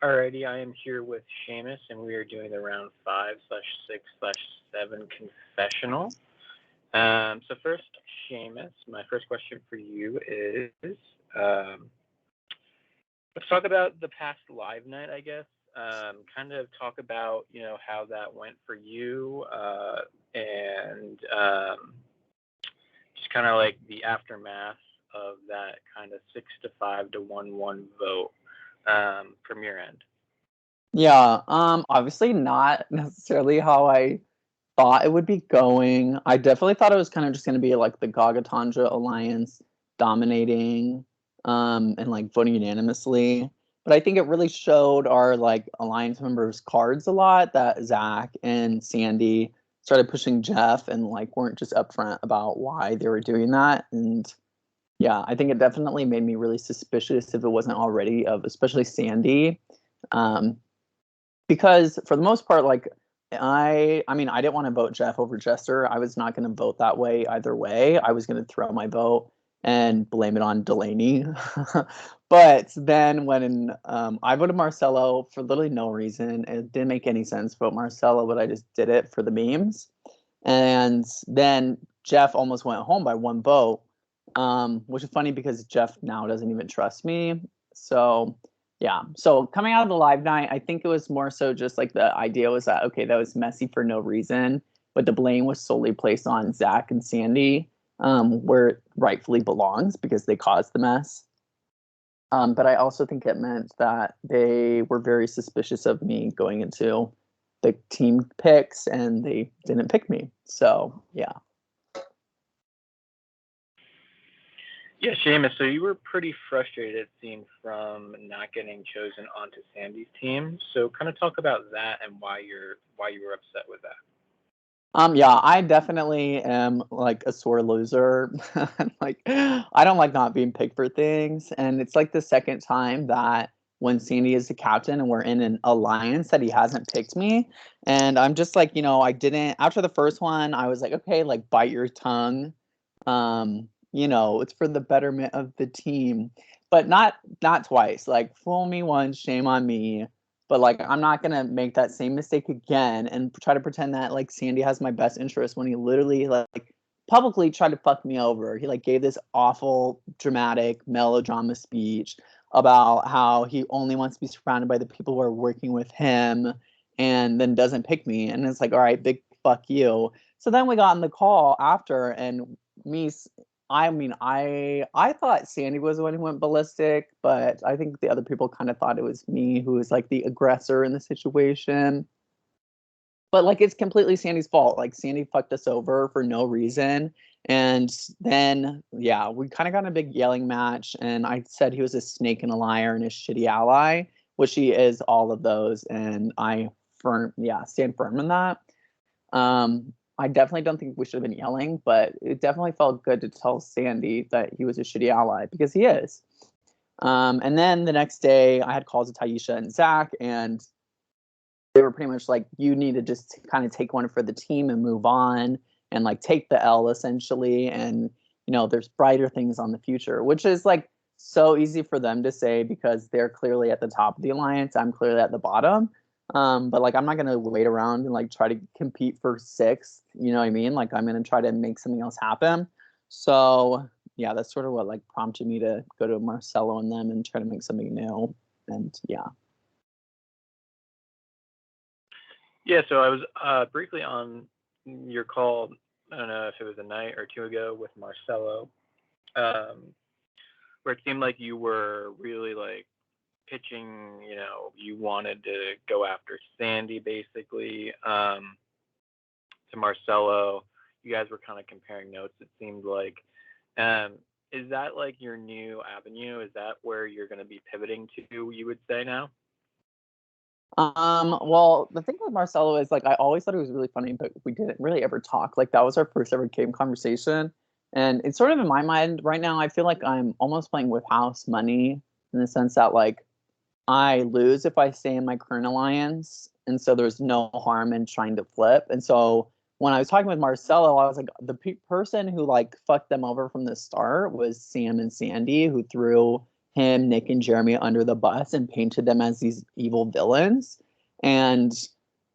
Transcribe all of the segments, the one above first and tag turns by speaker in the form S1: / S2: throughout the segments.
S1: Alrighty, I am here with Seamus, and we are doing the round 5/6/7 confessional. So first, Seamus, my first question for you is, um, let's talk about the past live night, I guess. Kind of talk about how that went for you, and just kind of like the aftermath of that kind of 6-5 to 1-1 vote from your end.
S2: Yeah, obviously not necessarily how I thought it would be going. I definitely thought it was kind of just going to be like the Gaga Tandra alliance dominating, and like voting unanimously. But I think it really showed our like alliance members' cards a lot that Zach and Sandy started pushing Jeff and like weren't just upfront about why they were doing that. And yeah, I think it definitely made me really suspicious if it wasn't already of especially Sandy. Um, because for the most part, like I mean, I didn't want to vote Jeff over Jester. I was not going to vote that way either way. I was going to throw my vote and blame it on Delaney. But then when I voted Marcelo for literally no reason, it didn't make any sense to vote Marcelo, but I just did it for the memes. And then Jeff almost went home by one vote, which is funny because Jeff now doesn't even trust me. So yeah. So coming out of the live night, I think it was more so just like the idea was that, okay, that was messy for no reason, but the blame was solely placed on Zach and Sandy, where it rightfully belongs because they caused the mess. But I also think it meant that they were very suspicious of me going into the team picks and they didn't pick me. So yeah.
S1: Yeah, Seamus, so you were pretty frustrated, it seemed, from not getting chosen onto Sandy's team. So kind of talk about that and why you were upset with that.
S2: Yeah, I definitely am like a sore loser. Like I don't like not being picked for things. And it's like the second time that when Sandy is the captain and we're in an alliance that he hasn't picked me. And I'm just like, I didn't after the first one, I was like, okay, like bite your tongue. It's for the betterment of the team. But not twice. Like fool me once, shame on me. But like I'm not gonna make that same mistake again and try to pretend that like Sandy has my best interest when he literally like publicly tried to fuck me over. He like gave this awful dramatic melodrama speech about how he only wants to be surrounded by the people who are working with him and then doesn't pick me. And it's like, all right, big fuck you. So then we got on the call after and me I mean, I thought Sandy was the one who went ballistic, but I think the other people kind of thought it was me who was like the aggressor in the situation. But like it's completely Sandy's fault. Like Sandy fucked us over for no reason. And then yeah, we kind of got in a big yelling match and I said he was a snake and a liar and a shitty ally, which he is all of those and I stand firm in that. I definitely don't think we should have been yelling, but it definitely felt good to tell Sandy that he was a shitty ally because he is. And then the next day, I had calls with Taisha and Zach, and they were pretty much like, "You need to just kind of take one for the team and move on, and like take the L essentially." And there's brighter things on the future, which is like so easy for them to say because they're clearly at the top of the alliance. I'm clearly at the bottom. But like I'm not gonna wait around and like try to compete for sixth. You know what I mean? Like I'm gonna try to make something else happen. So yeah, that's sort of what like prompted me to go to Marcelo and them and try to make something new. And yeah.
S1: Yeah, so I was briefly on your call. I don't know if it was a night or two ago with Marcelo, um, where it seemed like you were really like pitching. You wanted to go after Sandy basically to Marcelo. You guys were kind of comparing notes. It seemed like. Um, is that like your new avenue? Is that where you're going to be pivoting to? You would say now.
S2: Well, the thing with Marcelo is like I always thought it was really funny, but we didn't really ever talk. Like that was our first ever game conversation. And it's sort of in my mind right now, I feel like I'm almost playing with house money in the sense that like I lose if I stay in my current alliance. And so there's no harm in trying to flip. And so when I was talking with Marcelo, I was like, the person who like fucked them over from the start was Sam and Sandy, who threw him, Nick, and Jeremy under the bus and painted them as these evil villains. And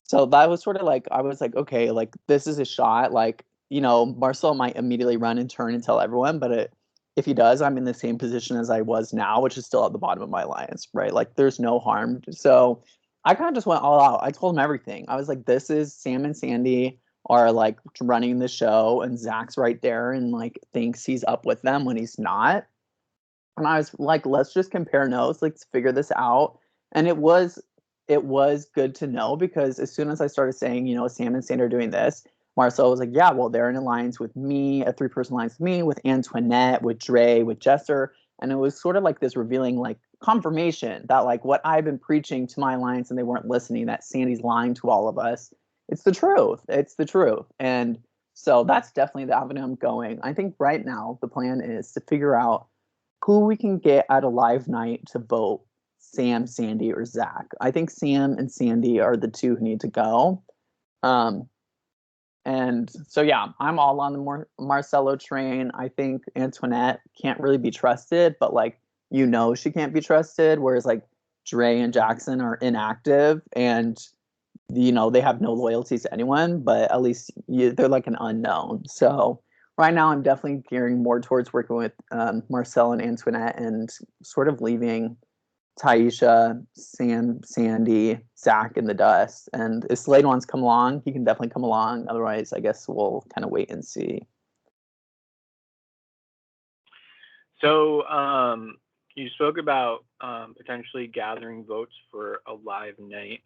S2: so that was sort of like, I was like, okay, like this is a shot. Like, Marcel might immediately run and turn and tell everyone, but if he does, I'm in the same position as I was now, which is still at the bottom of my alliance, right? Like there's no harm. So I kind of just went all out. I told him everything. I was like, this is Sam and Sandy are like running the show, and Zach's right there and like thinks he's up with them when he's not. And I was like, let's just compare notes, let's figure this out. And it was good to know, because as soon as I started saying, Sam and Sandy are doing this, Marcel was like, yeah, well, they're in alliance with me, a 3-person alliance with me, with Antoinette, with Dre, with Jester. And it was sort of like this revealing, like, confirmation that, like, what I've been preaching to my alliance and they weren't listening, that Sandy's lying to all of us. It's the truth. It's the truth. And so that's definitely the avenue I'm going. I think right now the plan is to figure out who we can get at a live night to vote Sam, Sandy, or Zach. I think Sam and Sandy are the two who need to go. And so, yeah, I'm all on the Marcelo train. I think Antoinette can't really be trusted, but like, she can't be trusted. Whereas like Dre and Jackson are inactive, and they have no loyalty to anyone, but at least they're like an unknown. So right now I'm definitely gearing more towards working with Marcel and Antoinette, and sort of leaving Taisha, Sam, Sandy, Zach in the dust. And if Slade wants to come along, he can definitely come along. Otherwise, I guess we'll kind of wait and see.
S1: So you spoke about potentially gathering votes for a live night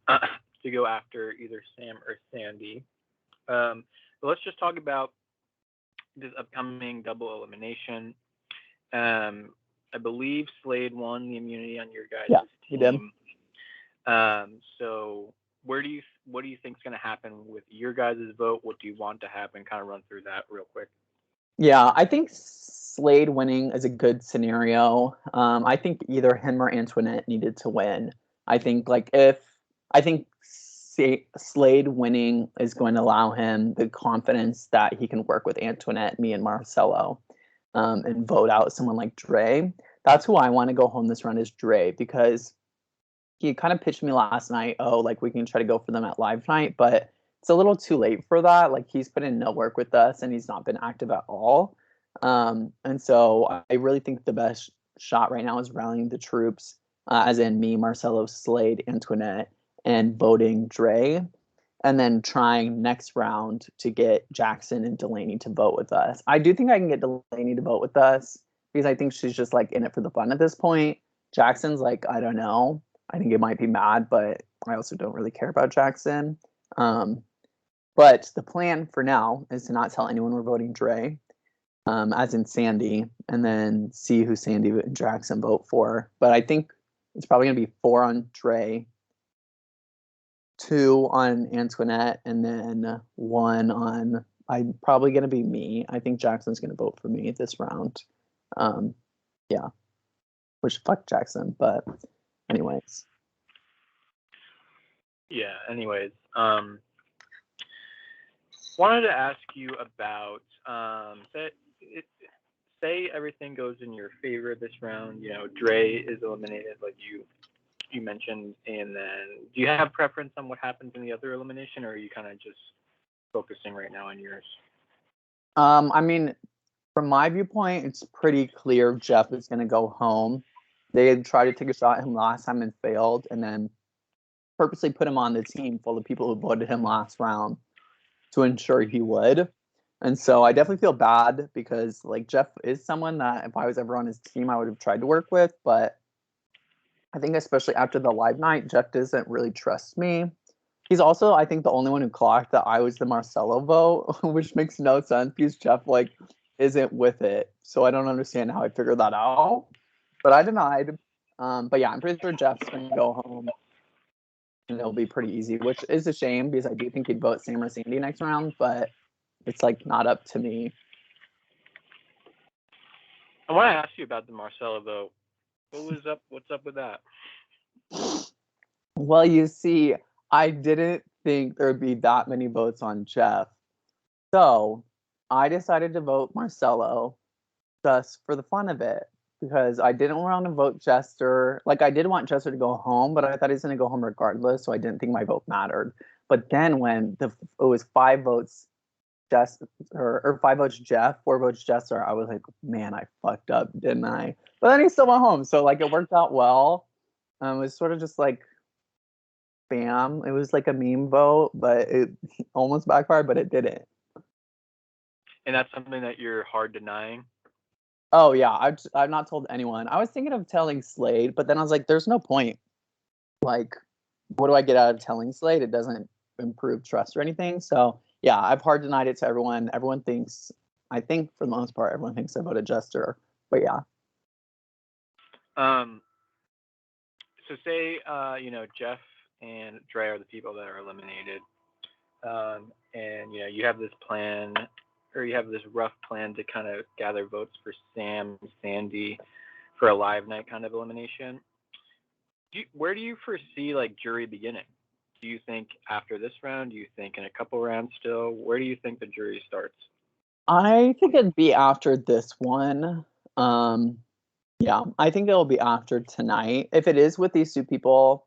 S1: to go after either Sam or Sandy. But let's just talk about this upcoming double elimination. I believe Slade won the immunity on your guys'
S2: Yeah,
S1: team.
S2: he did.
S1: So what do you think is going to happen with your guys' vote? What do you want to happen? Kind of run through that real quick.
S2: Yeah, I think Slade winning is a good scenario. I think either him or Antoinette needed to win. I think Slade winning is going to allow him the confidence that he can work with Antoinette, me, and Marcelo, and vote out someone like Dre. That's who I want to go home this round, is Dre, because he kind of pitched me last night, oh, like we can try to go for them at live night, but it's a little too late for that. Like he's put in no work with us and he's not been active at all. And so I really think the best shot right now is rallying the troops, as in me, Marcelo, Slade, Antoinette, and voting Dre, and then trying next round to get Jackson and Delaney to vote with us. I do think I can get Delaney to vote with us, because I think she's just like in it for the fun at this point. Jackson's like, I don't know. I think it might be mad, but I also don't really care about Jackson. But the plan for now is to not tell anyone we're voting Dre, as in Sandy, and then see who Sandy and Jackson vote for. But I think it's probably going to be 4 on Dre, 2 on Antoinette, and then 1 on, I'm probably going to be me. I think Jackson's going to vote for me this round. Yeah. Which, fuck Jackson, but anyways.
S1: Yeah, anyways. Wanted to ask you about say everything goes in your favor this round. Dre is eliminated, like you mentioned, and then do you have preference on what happens in the other elimination, or are you kind of just focusing right now on yours?
S2: I mean, from my viewpoint, it's pretty clear Jeff is going to go home. They had tried to take a shot at him last time and failed, and then purposely put him on the team full of people who voted him last round to ensure he would. And so I definitely feel bad, because like Jeff is someone that if I was ever on his team, I would have tried to work with. But I think especially after the live night, Jeff doesn't really trust me. He's also, I think, the only one who clocked that I was the Marcelo vote, which makes no sense because Jeff like isn't with it. So I don't understand how I figured that out. But I denied. But yeah, I'm pretty sure Jeff's gonna go home, and it'll be pretty easy, which is a shame because I do think he'd vote Sam or Sandy next round, but it's like not up to me.
S1: I want to ask you about the Marcelo vote. What's up with that?
S2: Well, you see, I didn't think there would be that many votes on Jeff. So I decided to vote Marcelo just for the fun of it. because I didn't want to vote Jester. Like, I did want Jester to go home, but I thought he's going to go home regardless, so I didn't think my vote mattered. But then when it was 5 votes Jester, or 5 votes Jeff, 4 votes Jester, I was like, man, I fucked up, didn't I? But then he still went home, so like it worked out well. It was sort of just like bam. It was like a meme vote, but it almost backfired, but it didn't.
S1: And that's something that you're hard denying.
S2: Oh yeah, I've not told anyone. I was thinking of telling Slade, but then I was like, there's no point. Like, what do I get out of telling Slade? It doesn't improve trust or anything. So yeah, I've hard denied it to everyone. Everyone thinks, I think for the most part, everyone thinks I voted Jester. But yeah.
S1: So say Jeff and Dre are the people that are eliminated, and you have this plan, or you have this rough plan to kind of gather votes for Sam, Sandy, for a live night kind of elimination. Where do you foresee like jury beginning? Do you think after this round? Do you think in a couple rounds still? Where do you think the jury starts?
S2: I think it'd be after this one. Yeah, I think it'll be after tonight. If it is with these two people,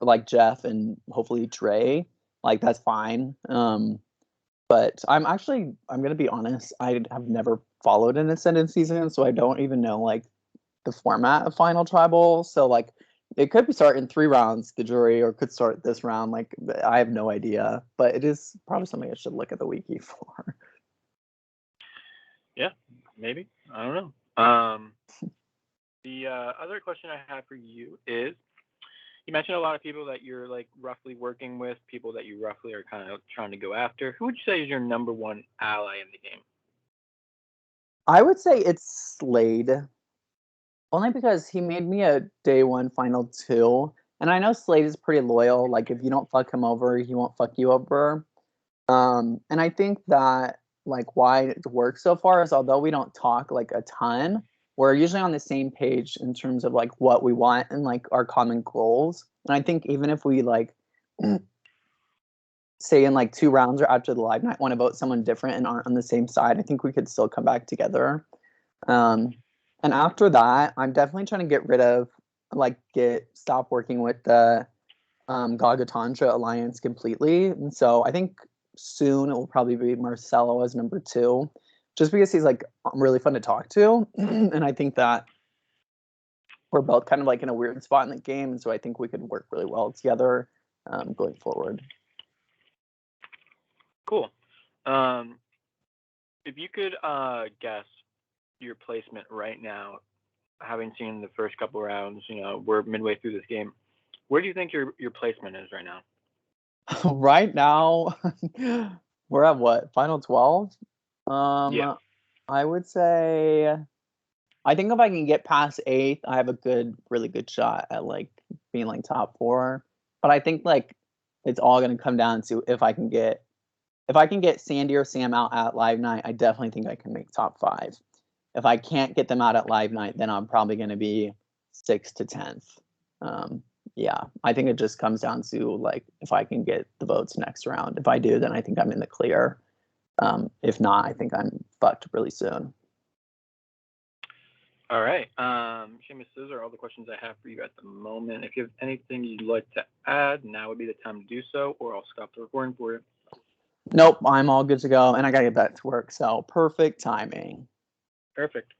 S2: like Jeff and hopefully Dre, like that's fine. But I'm gonna be honest, I have never followed an Ascendant season, so I don't even know like the format of Final Tribal. So like it could be starting 3 rounds, the jury, or could start this round. Like I have no idea, but it is probably something I should look at the wiki for.
S1: Yeah, maybe. I don't know. The other question I have for you is, you mentioned a lot of people that you're like roughly working with, people that you roughly are kind of trying to go after. Who would you say is your number one ally in the game?
S2: I would say it's Slade, only because he made me a day one final two. And I know Slade is pretty loyal. Like if you don't fuck him over, he won't fuck you over. And I think that like why it works so far is although we don't talk like a ton, we're usually on the same page in terms of like what we want and like our common goals. And I think even if we like say in like 2 rounds or after the live night want to vote someone different and aren't on the same side, I think we could still come back together. Um, and after that, I'm definitely trying to get rid of like stop working with the Gagatantra alliance completely. And so I think soon it will probably be Marcelo as number 2, just because he's like really fun to talk to. And I think that we're both kind of like in a weird spot in the game. And so I think we could work really well together going forward.
S1: Cool. If you could guess your placement right now, having seen the first couple rounds, we're midway through this game. Where do you think your placement is right now?
S2: Right now, we're at what, final 12?
S1: Yeah.
S2: I would say, I think if I can get past 8th, I have a really good shot at like being like top 4. But I think like it's all gonna come down to if I can get Sandy or Sam out at live night, I definitely think I can make top 5. If I can't get them out at live night, then I'm probably gonna be 6th to 10th. Yeah, I think it just comes down to like if I can get the votes next round. If I do, then I think I'm in the clear. If not, I think I'm fucked really soon.
S1: All right. Seamus, those are all the questions I have for you at the moment. If you have anything you'd like to add, now would be the time to do so, or I'll stop the recording for you.
S2: Nope, I'm all good to go, and I gotta get back to work, so perfect timing.
S1: Perfect.